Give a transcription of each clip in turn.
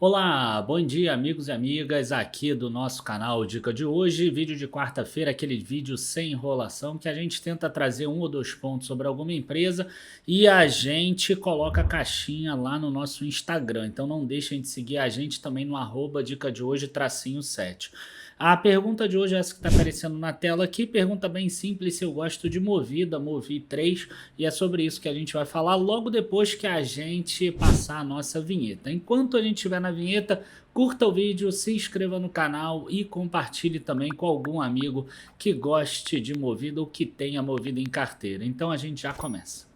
Olá, bom dia amigos e amigas aqui do nosso canal Dica de hoje, vídeo de quarta-feira, aquele vídeo sem enrolação que a gente tenta trazer um ou dois pontos sobre alguma empresa e a gente coloca a caixinha lá no nosso Instagram, então não deixem de seguir a gente também no Dica de hoje tracinho 7. A pergunta de hoje é essa que está aparecendo na tela aqui, pergunta bem simples se eu gosto de Movida, Movi 3, e é sobre isso que a gente vai falar logo depois que a gente passar a nossa vinheta. Enquanto a gente estiver na vinheta, curta o vídeo, se inscreva no canal e compartilhe também com algum amigo que goste de Movida ou que tenha Movida em carteira. Então a gente já começa.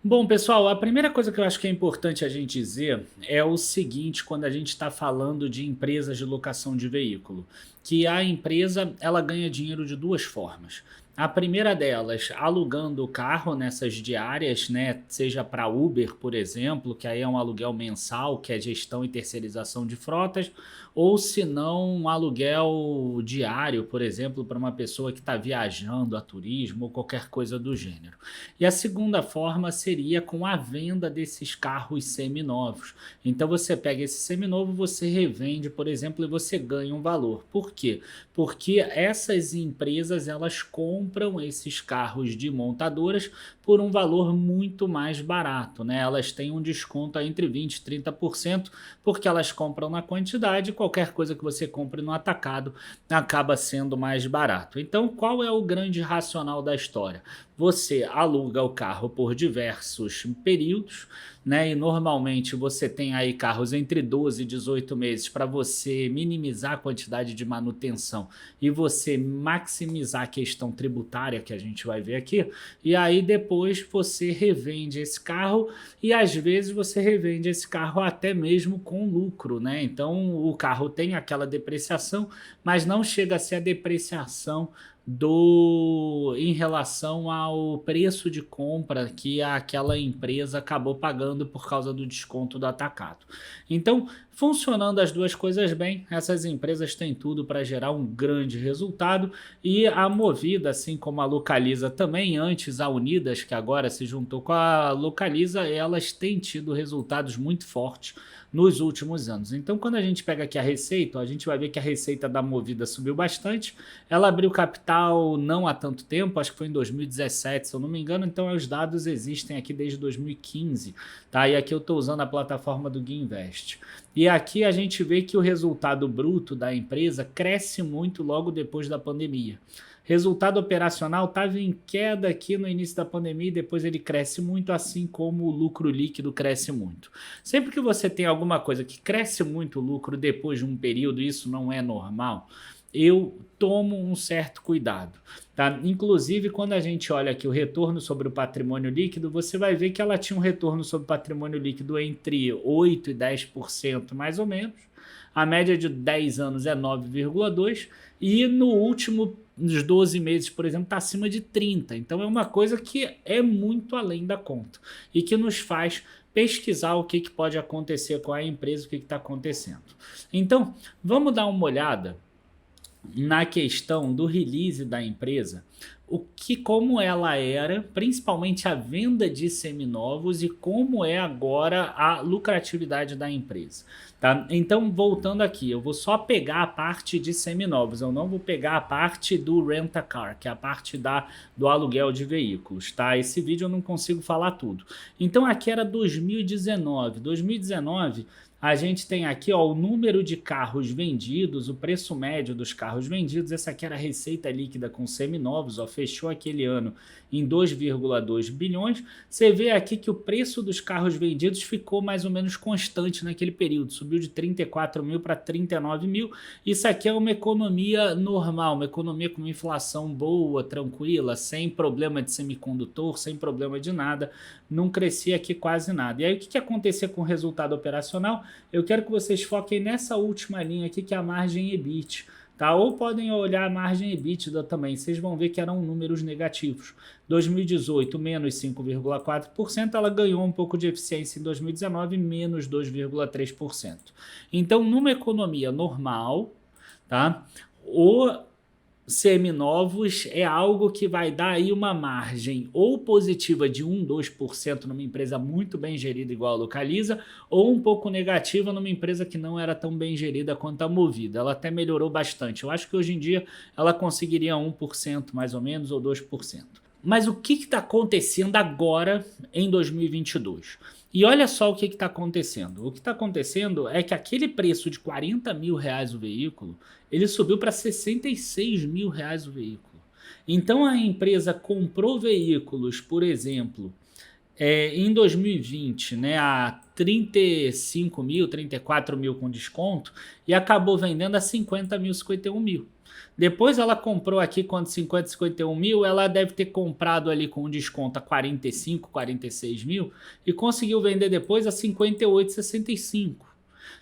Bom, pessoal, a primeira coisa que eu acho que é importante a gente dizer é o seguinte quando a gente está falando de empresas de locação de veículo, que a empresa ela ganha dinheiro de duas formas. A primeira delas, alugando o carro nessas diárias, né, seja para Uber, por exemplo, que aí é um aluguel mensal, que é gestão e terceirização de frotas, ou se não, um aluguel diário, por exemplo, para uma pessoa que está viajando a turismo ou qualquer coisa do gênero. E a segunda forma seria com a venda desses carros seminovos. Então você pega esse seminovo, você revende, por exemplo, e você ganha um valor. Por quê? Porque essas empresas elas compram esses carros de montadoras por um valor muito mais barato, né? Elas têm um desconto entre 20% e 30%, porque elas compram na quantidade, e qualquer coisa que você compre no atacado acaba sendo mais barato. Então, qual é o grande racional da história? Você aluga o carro por diversos períodos, né? E normalmente você tem aí carros entre 12 e 18 meses para você minimizar a quantidade de manutenção e você maximizar a questão tributária que a gente vai ver aqui. E aí depois você revende esse carro e às vezes você revende esse carro até mesmo com lucro, né? Então o carro tem aquela depreciação, mas não chega a ser a depreciação em relação ao preço de compra que aquela empresa acabou pagando por causa do desconto do atacado. Então, funcionando as duas coisas bem, essas empresas têm tudo para gerar um grande resultado e a Movida, assim como a Localiza também, antes a Unidas, que agora se juntou com a Localiza, elas têm tido resultados muito fortes nos últimos anos. Então, quando a gente pega aqui a receita, a gente vai ver que a receita da Movida subiu bastante. Ela abriu capital não há tanto tempo, acho que foi em 2017, se eu não me engano, então os dados existem aqui desde 2015, tá? E aqui eu estou usando a plataforma do Guinvest. E aqui a gente vê que o resultado bruto da empresa cresce muito logo depois da pandemia. Resultado operacional estava em queda aqui no início da pandemia e depois ele cresce muito, assim como o lucro líquido cresce muito. Sempre que você tem alguma coisa que cresce muito o lucro depois de um período, isso não é normal, eu tomo um certo cuidado. Tá? Inclusive, quando a gente olha aqui o retorno sobre o patrimônio líquido, você vai ver que ela tinha um retorno sobre o patrimônio líquido entre 8% e 10%, mais ou menos. A média de 10 anos é 9,2% e no último nos 12 meses, por exemplo, está acima de 30%. Então é uma coisa que é muito além da conta e que nos faz pesquisar o que pode acontecer com a empresa, o que está acontecendo. Então, vamos dar uma olhada na questão do release da empresa, como ela era, principalmente a venda de seminovos e como é agora a lucratividade da empresa, tá? Então, voltando aqui, eu vou só pegar a parte de seminovos, eu não vou pegar a parte do rent-a-car, que é a parte do aluguel de veículos, tá? Esse vídeo eu não consigo falar tudo. Então, aqui era 2019, a gente tem aqui ó, o número de carros vendidos, o preço médio dos carros vendidos. Essa aqui era a receita líquida com seminovos, ó, fechou aquele ano em 2,2 bilhões. Você vê aqui que o preço dos carros vendidos ficou mais ou menos constante naquele período, subiu de 34 mil para 39 mil. Isso aqui é uma economia normal, uma economia com uma inflação boa, tranquila, sem problema de semicondutor, sem problema de nada, não crescia aqui quase nada. E aí o que acontecia com o resultado operacional? Eu quero que vocês foquem nessa última linha aqui, que é a margem EBIT, tá? Ou podem olhar a margem EBITDA também, vocês vão ver que eram números negativos. 2018, menos 5,4%, ela ganhou um pouco de eficiência em 2019, menos 2,3%. Então, numa economia normal, tá? seminovos é algo que vai dar aí uma margem ou positiva de 2% numa empresa muito bem gerida igual a Localiza, ou um pouco negativa numa empresa que não era tão bem gerida quanto a Movida. Ela até melhorou bastante. Eu acho que hoje em dia ela conseguiria 1% mais ou menos, ou 2%. Mas o que está acontecendo agora em 2022? E olha só o que está acontecendo. O que está acontecendo é que aquele preço de R$ 40.000 o veículo, ele subiu para R$ 66.000 o veículo. Então a empresa comprou veículos, por exemplo, em 2020, né, a 35 mil, 34 mil com desconto, e acabou vendendo a 50 mil, 51 mil. Depois ela comprou aqui quando 50, 51 mil, ela deve ter comprado ali com desconto a 45, 46 mil e conseguiu vender depois a 58, 65.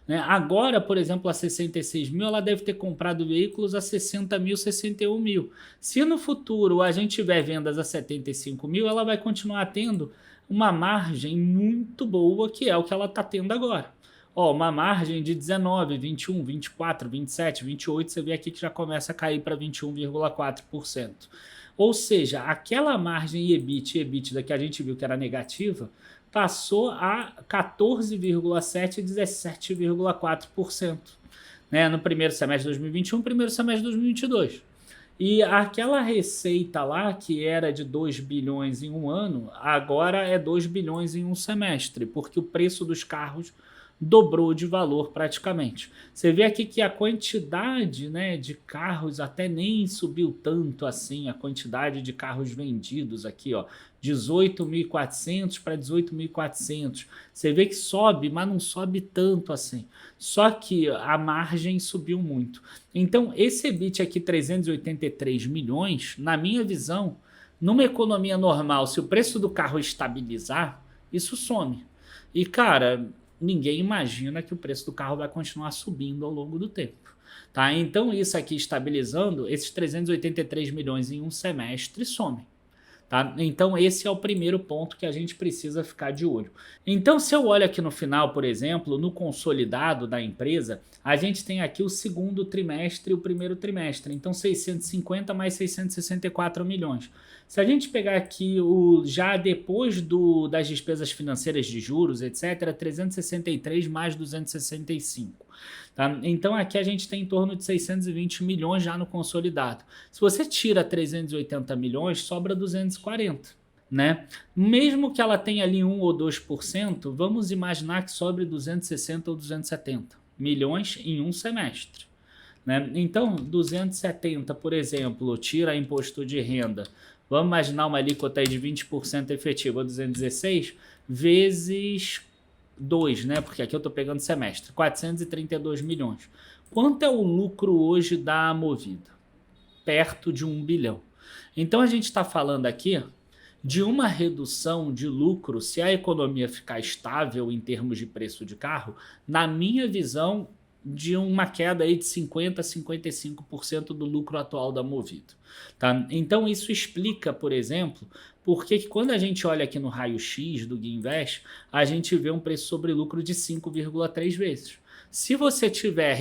Né? Agora, por exemplo, a 66 mil, ela deve ter comprado veículos a 60 mil, 61 mil. Se no futuro a gente tiver vendas a 75 mil, ela vai continuar tendo uma margem muito boa, que é o que ela está tendo agora. Ó, uma margem de 19, 21, 24, 27, 28, você vê aqui que já começa a cair para 21,4%. Ou seja, aquela margem EBIT e EBITDA que a gente viu que era negativa, passou a 14,7% e 17,4%, né, no primeiro semestre de 2021, primeiro semestre de 2022. E aquela receita lá, que era de 2 bilhões em um ano, agora é 2 bilhões em um semestre, porque o preço dos carros dobrou de valor praticamente. Você vê aqui que a quantidade, né, de carros até nem subiu tanto assim, a quantidade de carros vendidos aqui, ó, 18.400 para 18.400. Você vê que sobe, mas não sobe tanto assim. Só que a margem subiu muito. Então, esse EBIT aqui, 383 milhões, na minha visão, numa economia normal, se o preço do carro estabilizar, isso some. E, cara, ninguém imagina que o preço do carro vai continuar subindo ao longo do tempo. Tá? Então, isso aqui estabilizando, esses 383 milhões em um semestre some. Tá? Então, esse é o primeiro ponto que a gente precisa ficar de olho. Então, se eu olho aqui no final, por exemplo, no consolidado da empresa, a gente tem aqui o segundo trimestre e o primeiro trimestre. Então, 650 mais 664 milhões. Se a gente pegar aqui já depois das despesas financeiras de juros, etc., 363 mais 265. Tá? Então aqui a gente tem em torno de 620 milhões já no consolidado. Se você tira 380 milhões, sobra 240. Né? Mesmo que ela tenha ali 1 ou 2%, vamos imaginar que sobre 260 ou 270 milhões em um semestre. Né? Então, 270, por exemplo, tira imposto de renda, vamos imaginar uma alíquota aí de 20% efetiva, 216, vezes 2, né? Porque aqui eu estou pegando semestre, 432 milhões. Quanto é o lucro hoje da Movida? Perto de 1 bilhão. Então a gente está falando aqui de uma redução de lucro, se a economia ficar estável em termos de preço de carro, na minha visão, de uma queda aí de 50% a 55% do lucro atual da Movida. Tá? Então isso explica, por exemplo, porque que quando a gente olha aqui no raio-x do Guinvest, a gente vê um preço sobre lucro de 5,3 vezes. Se você tiver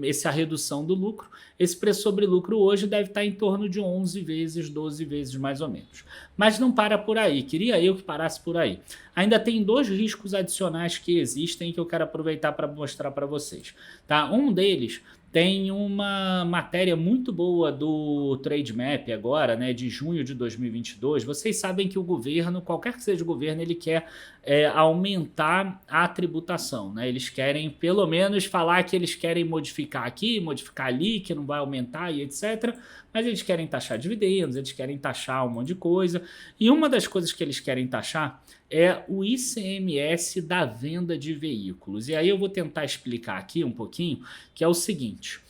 essa redução do lucro, esse preço sobre lucro hoje deve estar em torno de 11 vezes, 12 vezes mais ou menos. Mas não para por aí, queria eu que parasse por aí. Ainda tem 2 riscos adicionais que existem que eu quero aproveitar para mostrar para vocês. Tá? Um deles tem uma matéria muito boa do Trademap agora, né, de junho de 2022. Vocês sabem que o governo, qualquer que seja o governo, ele quer aumentar a tributação. Né? Eles querem, pelo menos, falar que eles querem modificar aqui, modificar ali, que não vai aumentar e etc. Mas eles querem taxar dividendos, eles querem taxar um monte de coisa. E uma das coisas que eles querem taxar é o ICMS da venda de veículos. E aí eu vou tentar explicar aqui um pouquinho, que é o seguinte: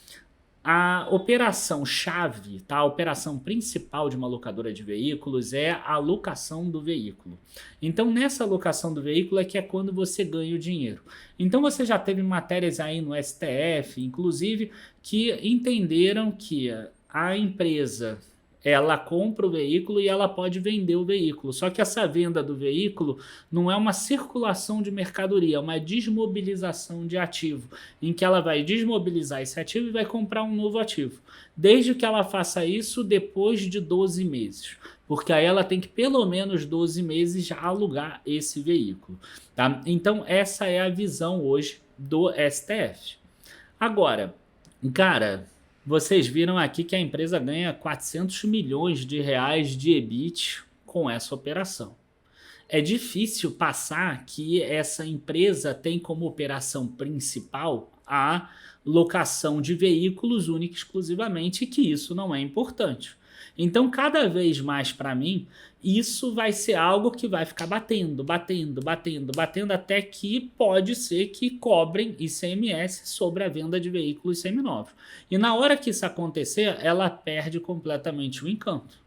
a operação-chave, tá? A operação principal de uma locadora de veículos é a locação do veículo. Então, nessa locação do veículo é que é quando você ganha o dinheiro. Então, você já teve matérias aí no STF, inclusive, que entenderam que a empresa ela compra o veículo e ela pode vender o veículo. Só que essa venda do veículo não é uma circulação de mercadoria, é uma desmobilização de ativo, em que ela vai desmobilizar esse ativo e vai comprar um novo ativo. Desde que ela faça isso depois de 12 meses, porque aí ela tem que pelo menos 12 meses já alugar esse veículo. Tá? Então essa é a visão hoje do STF. Agora, cara, vocês viram aqui que a empresa ganha 400 milhões de reais de EBIT com essa operação. É difícil passar que essa empresa tem como operação principal a locação de veículos única e exclusivamente, e que isso não é importante. Então, cada vez mais para mim, isso vai ser algo que vai ficar batendo, até que pode ser que cobrem ICMS sobre a venda de veículos seminovos. E na hora que isso acontecer, ela perde completamente o encanto.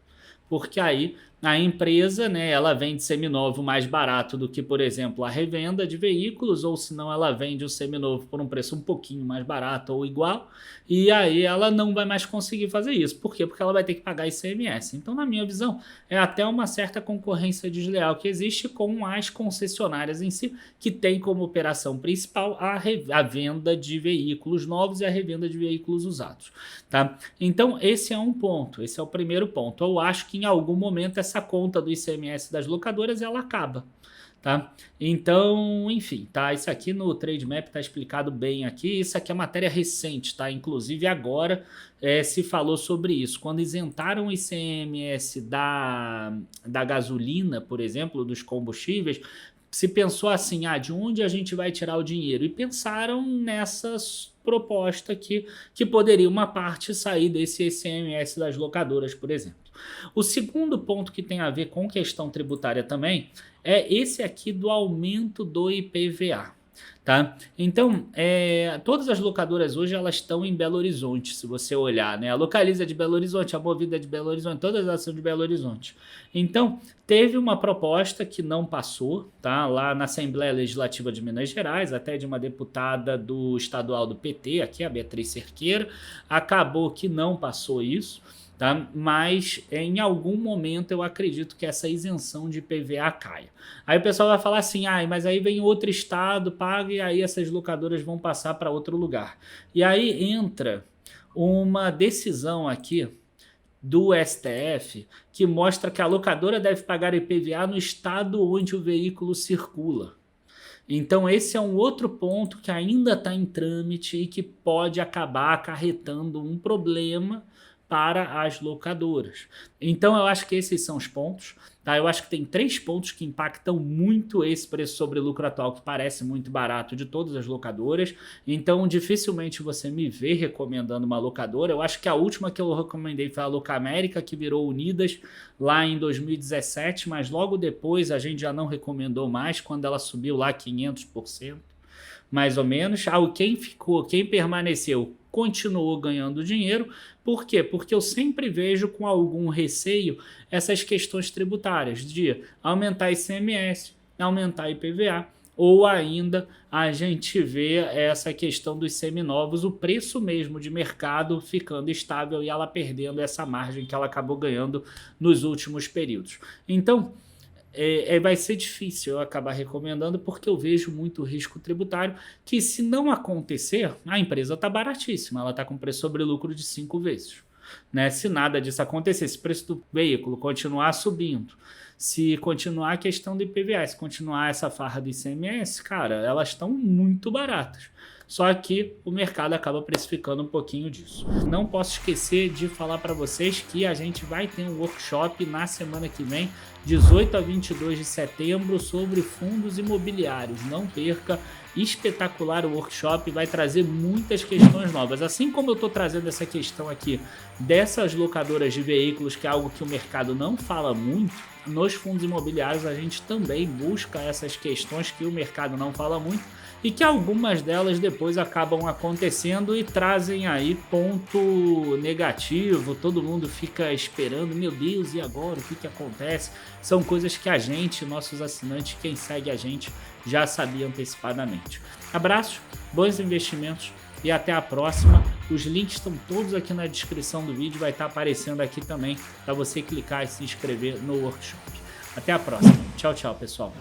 Porque aí a empresa, né, ela vende seminovo mais barato do que, por exemplo, a revenda de veículos, ou senão ela vende o seminovo por um preço um pouquinho mais barato ou igual, e aí ela não vai mais conseguir fazer isso. Por quê? Porque ela vai ter que pagar ICMS. Então, na minha visão, é até uma certa concorrência desleal que existe com as concessionárias em si, que tem como operação principal a venda de veículos novos e a revenda de veículos usados. Tá? Então, esse é um ponto, esse é o primeiro ponto. Eu acho que em algum momento essa conta do ICMS das locadoras ela acaba. Tá? Então, enfim, tá? Isso aqui no Trademap está explicado bem aqui. Isso aqui é matéria recente, tá? Inclusive agora se falou sobre isso. Quando isentaram o ICMS da gasolina, por exemplo, dos combustíveis, se pensou assim, de onde a gente vai tirar o dinheiro? E pensaram nessas proposta que poderia uma parte sair desse ICMS das locadoras, por exemplo. O segundo ponto que tem a ver com questão tributária também é esse aqui do aumento do IPVA. Tá? Então, todas as locadoras hoje elas estão em Belo Horizonte, se você olhar, né? A Localiza é de Belo Horizonte, a Movida é de Belo Horizonte, todas elas são de Belo Horizonte. Então, teve uma proposta que não passou, tá? Lá na Assembleia Legislativa de Minas Gerais, até de uma deputada do estadual do PT, aqui a Beatriz Cerqueira, acabou que não passou isso. Tá? Mas em algum momento eu acredito que essa isenção de IPVA caia. Aí o pessoal vai falar assim, mas aí vem outro estado, paga e aí essas locadoras vão passar para outro lugar. E aí entra uma decisão aqui do STF que mostra que a locadora deve pagar IPVA no estado onde o veículo circula. Então esse é um outro ponto que ainda está em trâmite e que pode acabar acarretando um problema para as locadoras. Então eu acho que esses são os pontos. Tá? Eu acho que tem 3 pontos que impactam muito esse preço sobre lucro atual, que parece muito barato, de todas as locadoras. Então dificilmente você me vê recomendando uma locadora. Eu acho que a última que eu recomendei foi a Locamérica, que virou Unidas lá em 2017, mas logo depois a gente já não recomendou mais, quando ela subiu lá 500%. Mais ou menos. Quem permaneceu continuou ganhando dinheiro. Por quê? Porque eu sempre vejo com algum receio essas questões tributárias de aumentar ICMS, aumentar IPVA, ou ainda a gente vê essa questão dos seminovos, o preço mesmo de mercado ficando estável e ela perdendo essa margem que ela acabou ganhando nos últimos períodos. Então, vai ser difícil eu acabar recomendando, porque eu vejo muito risco tributário que, se não acontecer, a empresa está baratíssima, ela está com preço sobre lucro de 5 vezes. Né? Se nada disso acontecer, se o preço do veículo continuar subindo, se continuar a questão do IPVA, se continuar essa farra do ICMS, cara, elas estão muito baratas. Só que o mercado acaba precificando um pouquinho disso. Não posso esquecer de falar para vocês que a gente vai ter um workshop na semana que vem, 18 a 22 de setembro, sobre fundos imobiliários. Não perca, espetacular o workshop, vai trazer muitas questões novas. Assim como eu estou trazendo essa questão aqui dessas locadoras de veículos, que é algo que o mercado não fala muito, nos fundos imobiliários a gente também busca essas questões que o mercado não fala muito, e que algumas delas depois acabam acontecendo e trazem aí ponto negativo, todo mundo fica esperando, meu Deus, e agora? O que acontece? São coisas que a gente, nossos assinantes, quem segue a gente, já sabia antecipadamente. Abraço, bons investimentos e até a próxima. Os links estão todos aqui na descrição do vídeo, vai estar aparecendo aqui também para você clicar e se inscrever no workshop. Até a próxima. Tchau, tchau, pessoal.